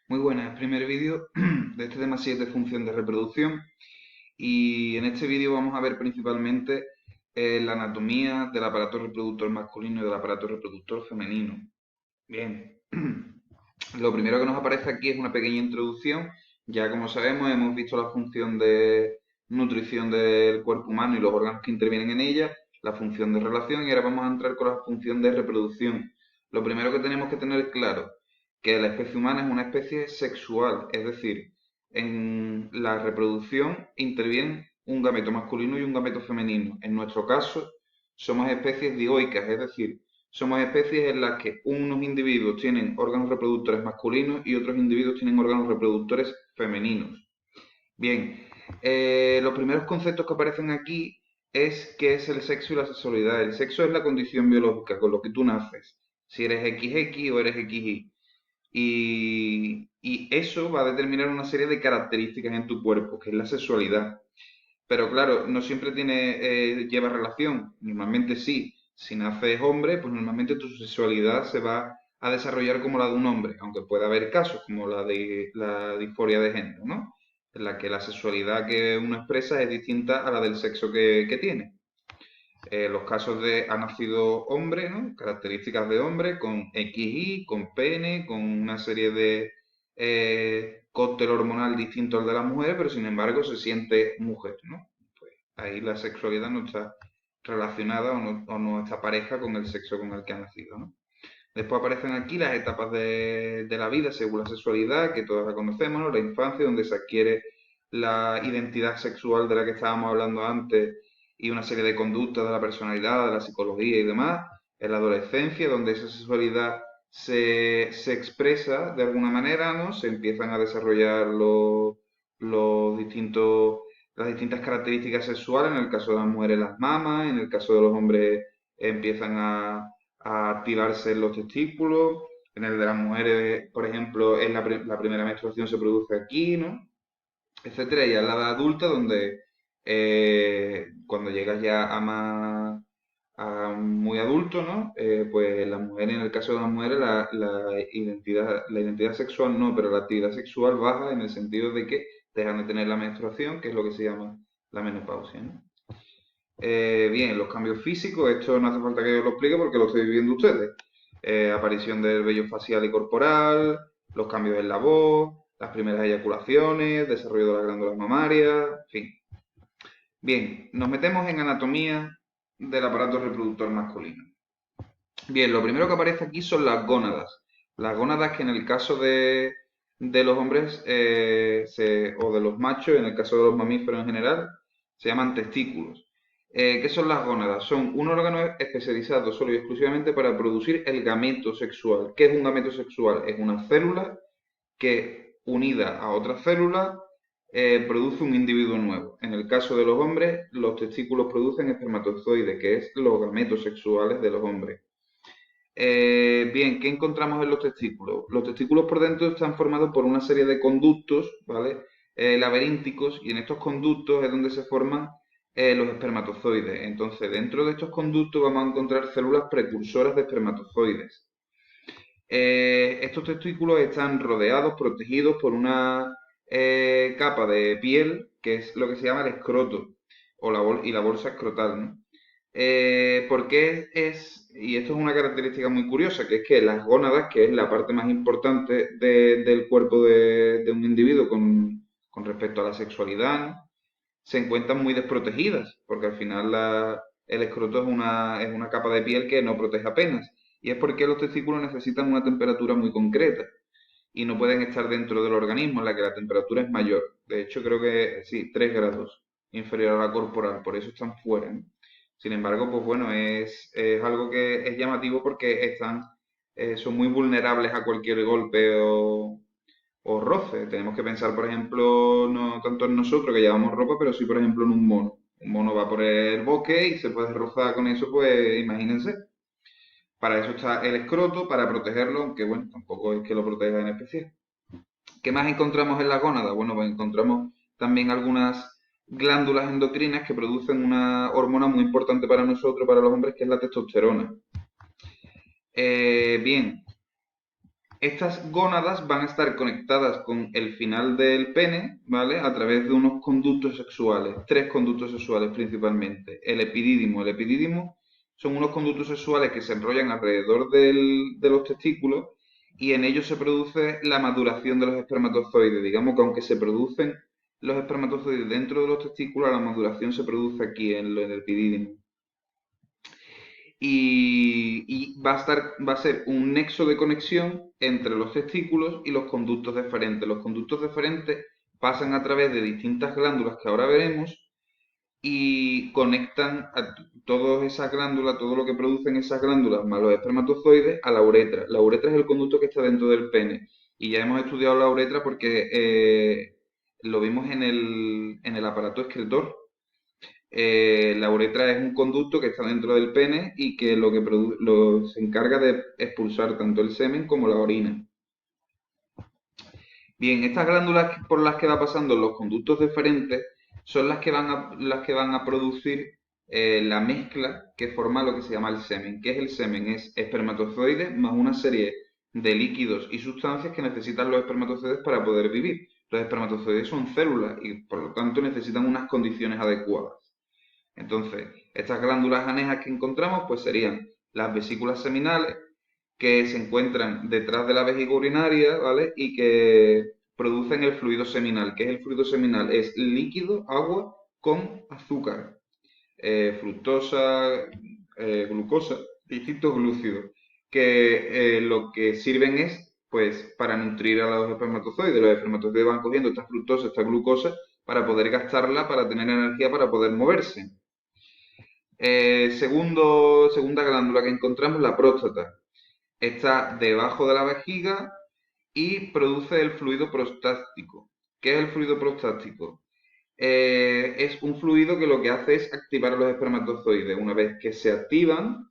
Muy buenas, primer vídeo de este tema 7, función de reproducción, y en este vídeo vamos a ver principalmente la anatomía del aparato reproductor masculino y del aparato reproductor femenino. Bien, lo primero que nos aparece aquí es una pequeña introducción. Ya como sabemos, hemos visto la función de nutrición del cuerpo humano y los órganos que intervienen en ella, la función de relación, y ahora vamos a entrar con la función de reproducción. Lo primero que tenemos que tener claro que la especie humana es una especie sexual, es decir, en la reproducción intervienen un gameto masculino y un gameto femenino. En nuestro caso, somos especies dioicas, es decir, somos especies en las que unos individuos tienen órganos reproductores masculinos y otros individuos tienen órganos reproductores femeninos. Bien, los primeros conceptos que aparecen aquí es qué es el sexo y la sexualidad. El sexo es la condición biológica con lo que tú naces, si eres XX o eres XY. Y eso va a determinar una serie de características en tu cuerpo, que es la sexualidad. Pero claro, no siempre lleva relación. Normalmente sí. Si naces hombre, pues normalmente tu sexualidad se va a desarrollar como la de un hombre, aunque pueda haber casos como la de la disforia de género, ¿no? En la que la sexualidad que uno expresa es distinta a la del sexo que tiene. Los casos de ha nacido hombre, ¿no? Características de hombre, con XY, con pene, con una serie de cóctel hormonal distinto al de la mujer, pero sin embargo se siente mujer, ¿no? Pues ahí la sexualidad no está relacionada o no está pareja con el sexo con el que ha nacido, ¿no? Después aparecen aquí las etapas de la vida según la sexualidad, que todas la conocemos, ¿no? La infancia, donde se adquiere la identidad sexual de la que estábamos hablando antes y una serie de conductas de la personalidad, de la psicología y demás. En la adolescencia, donde esa sexualidad se expresa de alguna manera, ¿no? Se empiezan a desarrollar los distintos, las distintas características sexuales. En el caso de las mujeres, las mamas, en el caso de los hombres, empiezan a activarse los testículos. En el de las mujeres, por ejemplo, es la primera menstruación se produce aquí, ¿no? Etcétera. Y a la edad adulta, donde cuando llegas ya a muy adulto, ¿no? Pues las mujeres, en el caso de las mujeres, la identidad sexual no, pero la actividad sexual baja en el sentido de que dejan de tener la menstruación, que es lo que se llama la menopausia, ¿no? Bien, los cambios físicos, esto no hace falta que yo lo explique porque lo estoy viviendo ustedes. Aparición del vello facial y corporal, los cambios en la voz, las primeras eyaculaciones, desarrollo de las glándulas mamarias, en fin. Bien, nos metemos en anatomía del aparato reproductor masculino. Bien, lo primero que aparece aquí son las gónadas. Las gónadas que en el caso de los hombres o de los machos, en el caso de los mamíferos en general, se llaman testículos. ¿Qué son las gónadas? Son un órgano especializado solo y exclusivamente para producir el gameto sexual. ¿Qué es un gameto sexual? Es una célula que, unida a otra célula, produce un individuo nuevo. En el caso de los hombres, los testículos producen espermatozoides, que es los gametos sexuales de los hombres. Bien, ¿qué encontramos en los testículos? Los testículos por dentro están formados por una serie de conductos, ¿vale? Laberínticos, y en estos conductos es donde se forman los espermatozoides. Entonces, dentro de estos conductos vamos a encontrar células precursoras de espermatozoides. Estos testículos están rodeados, protegidos por una capa de piel, que es lo que se llama el escroto, y la bolsa escrotal, ¿no? Porque y esto es una característica muy curiosa, que es que las gónadas, que es la parte más importante del cuerpo de un individuo con respecto a la sexualidad, ¿no? Se encuentran muy desprotegidas, porque al final el escroto es una capa de piel que no protege apenas. Y es porque los testículos necesitan una temperatura muy concreta y no pueden estar dentro del organismo en la que la temperatura es mayor. De hecho, creo que sí, 3 grados inferior a la corporal, por eso están fuera, ¿no? Sin embargo, pues bueno, es algo que es llamativo porque son muy vulnerables a cualquier golpe o roce. Tenemos que pensar, por ejemplo, no tanto en nosotros que llevamos ropa, pero sí, por ejemplo, en un mono. Un mono va por el bosque y se puede rozar con eso, pues imagínense. Para eso está el escroto, para protegerlo, aunque bueno, tampoco es que lo proteja en especial. ¿Qué más encontramos en la gónada? Bueno, pues encontramos también algunas glándulas endocrinas que producen una hormona muy importante para nosotros, para los hombres, que es la testosterona. Bien, Estas gónadas van a estar conectadas con el final del pene, ¿vale? A través de unos conductos sexuales, tres conductos sexuales principalmente. El epidídimo. El epidídimo son unos conductos sexuales que se enrollan alrededor de los testículos y en ellos se produce la maduración de los espermatozoides. Digamos que aunque se producen los espermatozoides dentro de los testículos, la maduración se produce aquí en el epidídimo. Y va a ser un nexo de conexión entre los testículos y los conductos deferentes. Los conductos deferentes pasan a través de distintas glándulas que ahora veremos y conectan a todas esas glándulas, todo lo que producen esas glándulas más los espermatozoides a la uretra. La uretra es el conducto que está dentro del pene y ya hemos estudiado la uretra porque lo vimos en el aparato excretor. La uretra es un conducto que está dentro del pene y que se encarga de expulsar tanto el semen como la orina. Bien, estas glándulas por las que va pasando los conductos deferentes son las que van a producir la mezcla que forma lo que se llama el semen. ¿Qué es el semen? Es espermatozoides más una serie de líquidos y sustancias que necesitan los espermatozoides para poder vivir. Los espermatozoides son células y por lo tanto necesitan unas condiciones adecuadas. Entonces, estas glándulas anejas que encontramos pues serían las vesículas seminales, que se encuentran detrás de la vejiga urinaria, ¿vale? Y que producen el fluido seminal. ¿Qué es el fluido seminal? Es líquido, agua con azúcar, fructosa, glucosa, distintos glúcidos, que lo que sirven es, pues, para nutrir a los espermatozoides. Los espermatozoides van cogiendo esta fructosa, esta glucosa, para poder gastarla, para tener energía, para poder moverse. Segunda glándula que encontramos, la próstata. Está debajo de la vejiga y produce el fluido prostático. ¿Qué es el fluido prostático? Es un fluido que lo que hace es activar a los espermatozoides. Una vez que se activan,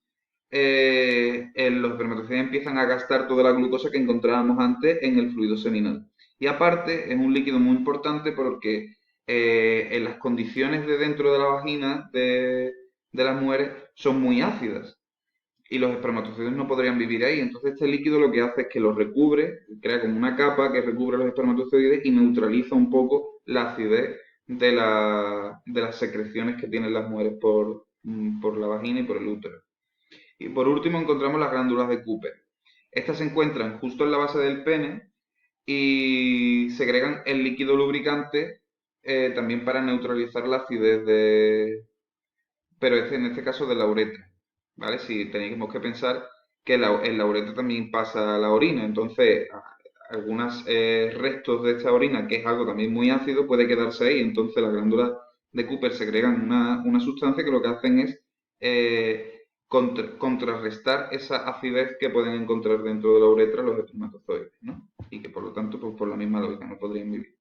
los espermatozoides empiezan a gastar toda la glucosa que encontrábamos antes en el fluido seminal. Y aparte, es un líquido muy importante porque en las condiciones de dentro de la vagina de las mujeres son muy ácidas y los espermatozoides no podrían vivir ahí. Entonces este líquido lo que hace es que los recubre, crea como una capa que recubre los espermatozoides y neutraliza un poco la acidez de las secreciones que tienen las mujeres por la vagina y por el útero. Y por último encontramos las glándulas de Cooper. Estas se encuentran justo en la base del pene y segregan el líquido lubricante también para neutralizar la acidez pero en este caso de la uretra, ¿vale? Si tenemos que pensar que en la uretra también pasa la orina, entonces algunos restos de esta orina, que es algo también muy ácido, puede quedarse ahí, entonces las glándulas de Cooper segregan una sustancia que lo que hacen es contrarrestar esa acidez que pueden encontrar dentro de la uretra los espermatozoides, ¿no? Y que por lo tanto, pues por la misma lógica, no podrían vivir.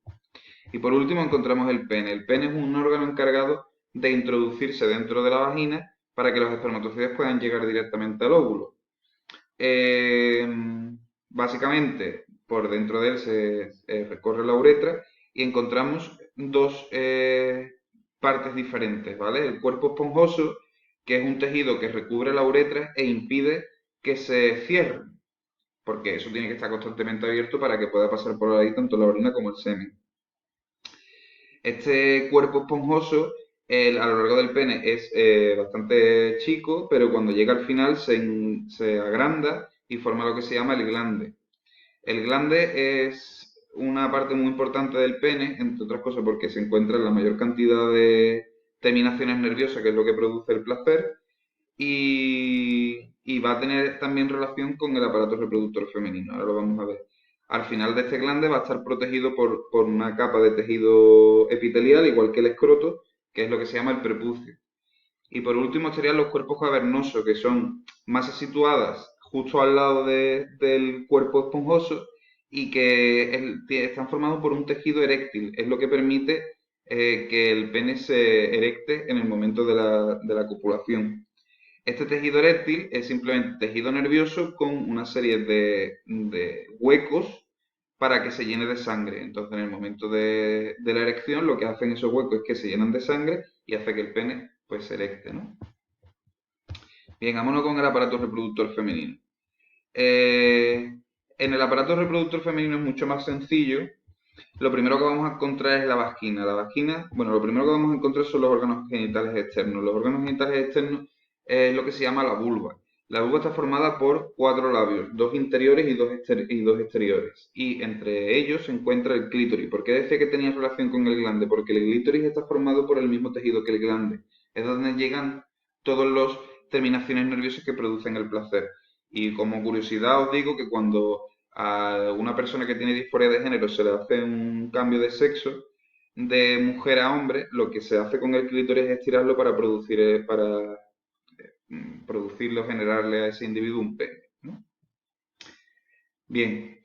Y por último encontramos el pene. El pene es un órgano encargado de introducirse dentro de la vagina para que los espermatozoides puedan llegar directamente al óvulo. Eh, Básicamente, por dentro de él se recorre la uretra y encontramos dos partes diferentes, ¿vale? El cuerpo esponjoso, que es un tejido que recubre la uretra e impide que se cierre, porque eso tiene que estar constantemente abierto para que pueda pasar por ahí tanto la orina como el semen. Este cuerpo esponjoso a lo largo del pene es bastante chico, pero cuando llega al final se agranda y forma lo que se llama el glande. El glande es una parte muy importante del pene, entre otras cosas porque se encuentra en la mayor cantidad de terminaciones nerviosas, que es lo que produce el placer, y va a tener también relación con el aparato reproductor femenino. Ahora lo vamos a ver. Al final de este glande va a estar protegido por una capa de tejido epitelial, igual que el escroto, que es lo que se llama el prepucio. Y por último estarían los cuerpos cavernosos, que son masas situadas justo al lado del cuerpo esponjoso y que están formados por un tejido eréctil. Es lo que permite que el pene se erecte en el momento de la copulación. Este tejido eréctil es simplemente tejido nervioso con una serie de huecos para que se llene de sangre. Entonces, en el momento de la erección, lo que hacen esos huecos es que se llenan de sangre y hace que el pene pues se erecte, ¿no? Bien, vámonos con el aparato reproductor femenino. Eh, En el aparato reproductor femenino es mucho más sencillo. Lo primero que vamos a encontrar es la vagina. La vagina, bueno, lo primero que vamos a encontrar son los órganos genitales externos. Los órganos genitales externos es lo que se llama la vulva. La vulva está formada por 4 labios, 2 interiores y dos exteriores. Y entre ellos se encuentra el clítoris. ¿Por qué decía que tenía relación con el glande? Porque el clítoris está formado por el mismo tejido que el glande. Es donde llegan todas las terminaciones nerviosas que producen el placer. Y como curiosidad os digo que cuando a una persona que tiene disforia de género se le hace un cambio de sexo de mujer a hombre, lo que se hace con el clítoris es estirarlo para producirlo, generarle a ese individuo un pene, ¿no? Bien,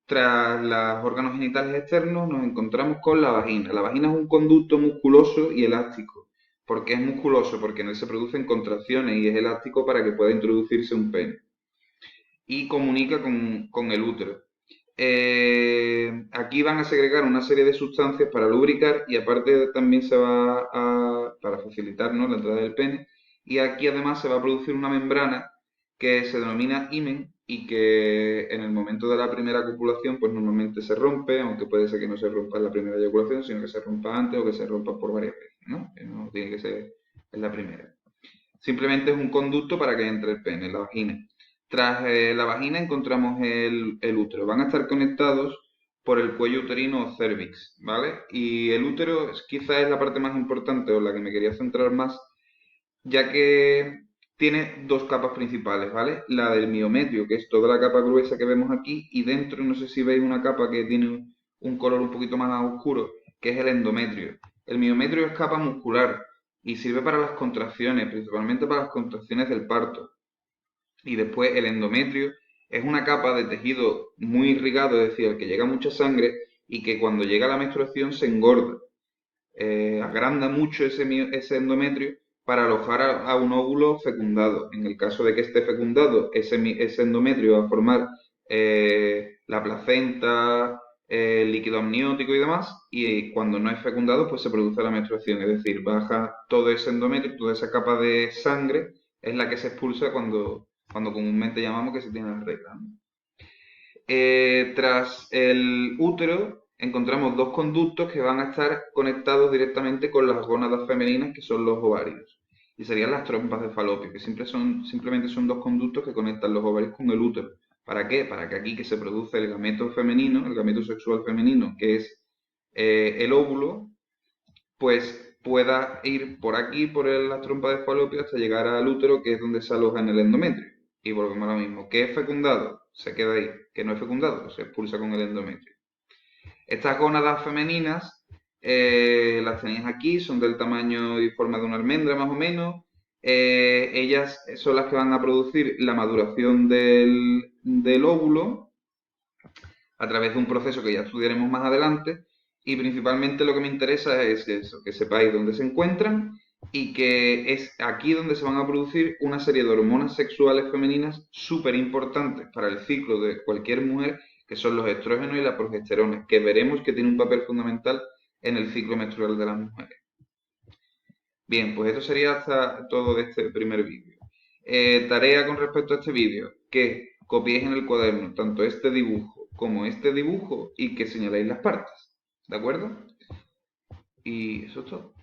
tras los órganos genitales externos nos encontramos con la vagina. La vagina es un conducto musculoso y elástico. ¿Por qué es musculoso? Porque en él se producen contracciones y es elástico para que pueda introducirse un pene. Y comunica con el útero. Aquí van a segregar una serie de sustancias para lubricar y aparte también se va para facilitar, ¿no?, la entrada del pene. Y aquí además se va a producir una membrana que se denomina himen y que en el momento de la primera copulación pues normalmente se rompe, aunque puede ser que no se rompa en la primera eyaculación, sino que se rompa antes o que se rompa por varias veces, ¿no? Que no tiene que ser en la primera. Simplemente es un conducto para que entre el pene, la vagina. Tras la vagina encontramos el útero. Van a estar conectados por el cuello uterino o cervix, ¿vale? Y el útero quizás es la parte más importante o la que me quería centrar más, ya que tiene 2 capas principales, ¿vale? La del miometrio, que es toda la capa gruesa que vemos aquí, y dentro, no sé si veis una capa que tiene un color un poquito más oscuro, que es el endometrio. El miometrio es capa muscular y sirve para las contracciones, principalmente para las contracciones del parto. Y después el endometrio es una capa de tejido muy irrigado, es decir, al que llega mucha sangre y que cuando llega la menstruación se engorda. Agranda mucho ese endometrio para alojar a un óvulo fecundado. En el caso de que esté fecundado, ese endometrio va a formar la placenta, el líquido amniótico y demás, y cuando no es fecundado, pues se produce la menstruación, es decir, baja todo ese endometrio, toda esa capa de sangre, es la que se expulsa cuando comúnmente llamamos que se tiene la regla, ¿no? Tras el útero encontramos 2 conductos que van a estar conectados directamente con las gónadas femeninas, que son los ovarios. Y serían las trompas de falopio, que simplemente son 2 conductos que conectan los ovarios con el útero. ¿Para qué? Para que aquí que se produce el gameto femenino, el gameto sexual femenino, que es el óvulo, pues pueda ir por aquí, por las trompas de falopio, hasta llegar al útero, que es donde se aloja en el endometrio. Y volvemos a lo mismo. ¿Qué es fecundado? Se queda ahí. ¿Qué no es fecundado? Se expulsa con el endometrio. Estas gónadas femeninas las tenéis aquí, son del tamaño y forma de una almendra más o menos. Ellas son las que van a producir la maduración del óvulo a través de un proceso que ya estudiaremos más adelante. Y principalmente lo que me interesa es eso, que sepáis dónde se encuentran y que es aquí donde se van a producir una serie de hormonas sexuales femeninas súper importantes para el ciclo de cualquier mujer, que son los estrógenos y la progesterona, que veremos que tiene un papel fundamental en el ciclo menstrual de las mujeres. Bien, pues esto sería hasta todo de este primer vídeo. Tarea con respecto a este vídeo, que copiéis en el cuaderno tanto este dibujo como este dibujo y que señaléis las partes, ¿de acuerdo? Y eso es todo.